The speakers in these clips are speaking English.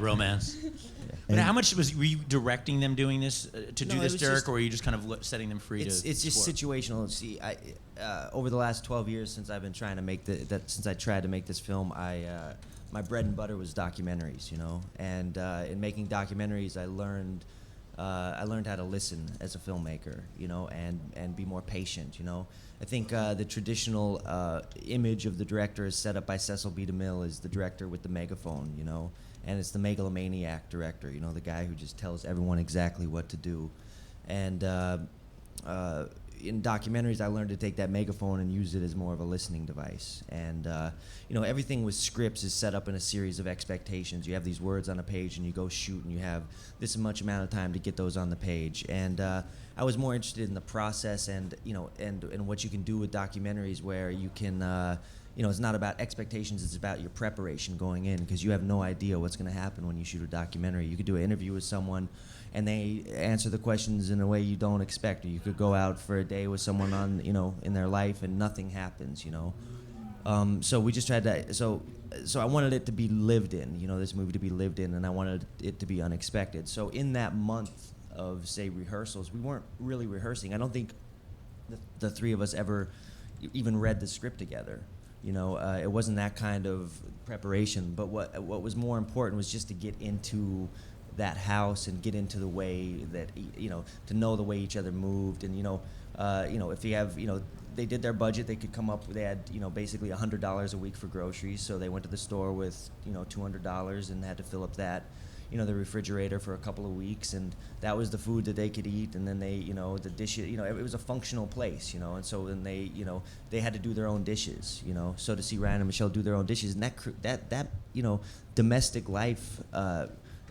Romance. But how much were you directing them doing this to do this, Derek, or were you just kind of setting them free? It's just situational. See, over the last 12 years since I've been trying to make since I tried to make this film, my bread and butter was documentaries, you know. And in making documentaries, I learned how to listen as a filmmaker, you know, and be more patient, you know. I think the traditional image of the director is set up by Cecil B. DeMille as the director with the megaphone, you know, and it's the megalomaniac director, you know, the guy who just tells everyone exactly what to do. And in documentaries, I learned to take that megaphone and use it as more of a listening device. And you know, everything with scripts is set up in a series of expectations. You have these words on a page, and you go shoot, and you have this much amount of time to get those on the page. And I was more interested in the process, and you know, and what you can do with documentaries, where you can. You know, it's not about expectations, it's about your preparation going in, because you have no idea what's going to happen when you shoot a documentary. You could do an interview with someone and they answer the questions in a way you don't expect. Or you could go out for a day with someone on, you know, in their life and nothing happens, you know. So we just tried to, so I wanted it to be lived in, you know, this movie to be lived in, and I wanted it to be unexpected. So in that month of, say, rehearsals, we weren't really rehearsing. I don't think the three of us ever even read the script together. You know, it wasn't that kind of preparation. But what was more important was just to get into that house and get into the way that, you know, to know the way each other moved. And, you know, if you have, you know, they did their budget, they could come up, they had, you know, basically $100 a week for groceries. So they went to the store with, you know, $200 and had to fill up that, you know, the refrigerator for a couple of weeks, and that was the food that they could eat. And then they, you know, the dishes, you know, it was a functional place, you know, and so then they, you know, they had to do their own dishes, you know. So to see Ryan and Michelle do their own dishes, and that you know, domestic life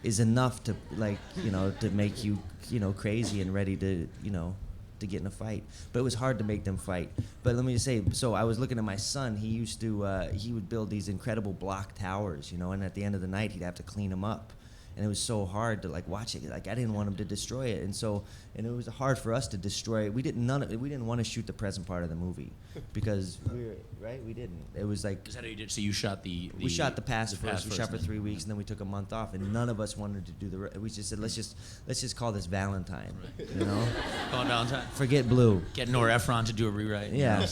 is enough to, like, you know, to make you, you know, crazy and ready to, you know, to get in a fight. But it was hard to make them fight. But let me just say, so I was looking at my son. He used to, he would build these incredible block towers, you know, and at the end of the night, he'd have to clean them up. And it was so hard to, like, watch it. Like, I didn't want him to destroy it, and it was hard for us to destroy it. We didn't want to shoot the present part of the movie, because we didn't. It was like, is that how you did? So you shot we shot the past first. We shot for 3 weeks, and then we took a month off, and none of us wanted to do we just said, let's just call this Valentine, you know? Call it Valentine. Forget Blue. Get Nora Ephron to do a rewrite. Yeah.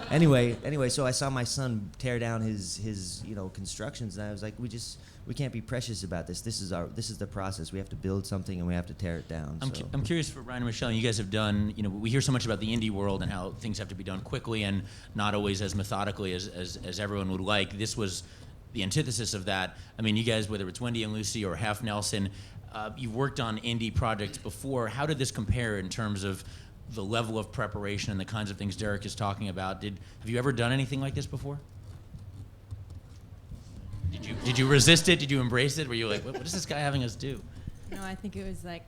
Anyway, so I saw my son tear down his you know, constructions, and I was like, we can't be precious about this. This is the process. We have to build something and we have to tear it down. I'm curious for Ryan and Michelle. You guys have done, you know, we hear so much about the indie world and how things have to be done quickly and not always as methodically as everyone would like. This was the antithesis of that. I mean, you guys, whether it's Wendy and Lucy or Half Nelson, you've worked on indie projects before. How did this compare in terms of the level of preparation and the kinds of things Derek is talking about? Have you ever done anything like this before? Did you resist it? Did you embrace it? Were you like, what is this guy having us do? No, I think it was like,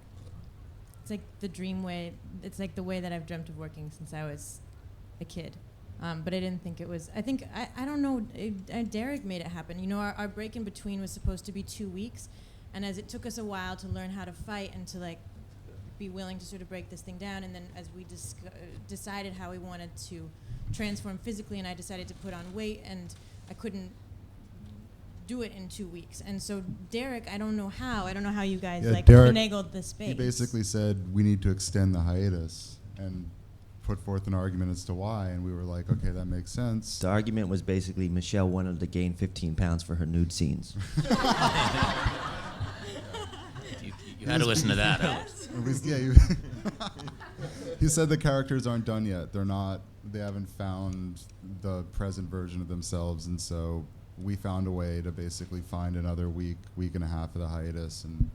it's like the dream way. It's like the way that I've dreamt of working since I was a kid. But I didn't think it was, I think, I don't know, Derek made it happen. You know, our break in between was supposed to be 2 weeks. And as it took us a while to learn how to fight and to, like, be willing to sort of break this thing down, and then as we decided how we wanted to transform physically, and I decided to put on weight, and I couldn't do it in 2 weeks. And so Derek, I don't know how you guys finagled the space. He basically said we need to extend the hiatus and put forth an argument as to why, and we were like, okay, that makes sense. The argument was basically Michelle wanted to gain 15 pounds for her nude scenes. You had to listen to that. He said the characters aren't done yet. They haven't found the present version of themselves, and so we found a way to basically find another week and a half of the hiatus and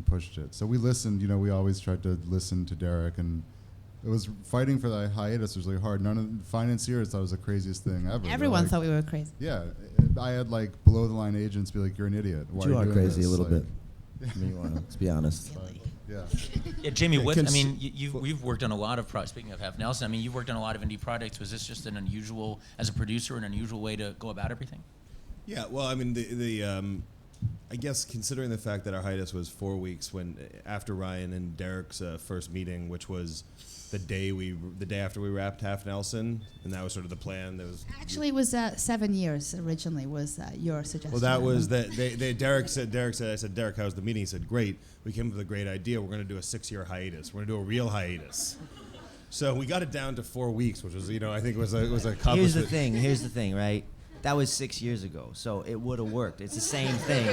pushed it. So we listened, you know, we always tried to listen to Derek, and it was fighting for the hiatus was really hard. None of the financiers thought it was the craziest thing ever. Everyone thought we were crazy. Yeah, I had like below the line agents be like, you're an idiot. Why you are are you crazy this? a little like, bit. I mean, let's be honest. Really? Yeah. Jamie, you've worked on a lot of speaking of Half Nelson, I mean, you've worked on a lot of indie projects. Was this just an unusual, as a producer, an unusual way to go about everything? Yeah, well, I mean, I guess considering the fact that our hiatus was 4 weeks after Ryan and Derek's first meeting, which was the day after we wrapped Half Nelson, and that was sort of the plan. Actually, it was 7 years originally. Was your suggestion? Well, that was that. Derek said. I said, Derek, how's the meeting? He said, great. We came up with a great idea. We're going to do a 6-year hiatus. We're going to do a real hiatus. So we got it down to 4 weeks, which was, I think it was a accomplishment. Here's the thing, right? That was 6 years ago, so it would have worked. It's the same thing.